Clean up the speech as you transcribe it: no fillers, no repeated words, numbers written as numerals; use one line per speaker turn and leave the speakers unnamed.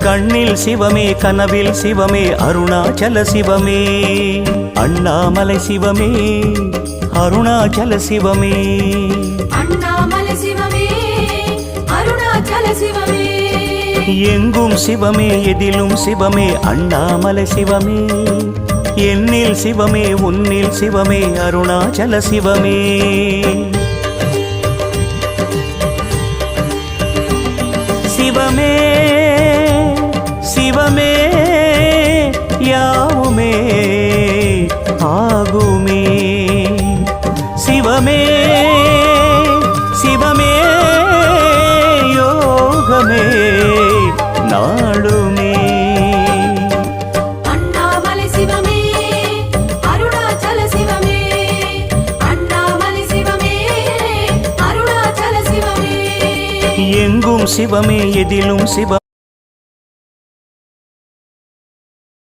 கண்ணில் சிவமே கனவில் சிவமே அருணாச்சல சிவமே அண்ணாமலை சிவமே அருணாச்சல சிவமே
அண்ணாமலை சிவமே அருணாச்சல சிவமே
எங்கும் சிவமே எதிலும் சிவமே அண்ணாமலை சிவமே என்னில் சிவமே உன்னில் சிவமே அருணாச்சல சிவமே சிவமே சிவமே யாவுமே ஆகுமே சிவமே சிவமே யோகமே நாளுமே
அண்ணாமலை சிவமே அருணாச்சல சிவமே அண்ணாமலை சிவமே அருணாச்சல சிவமே
எங்கும் சிவமே எதிலும் சிவ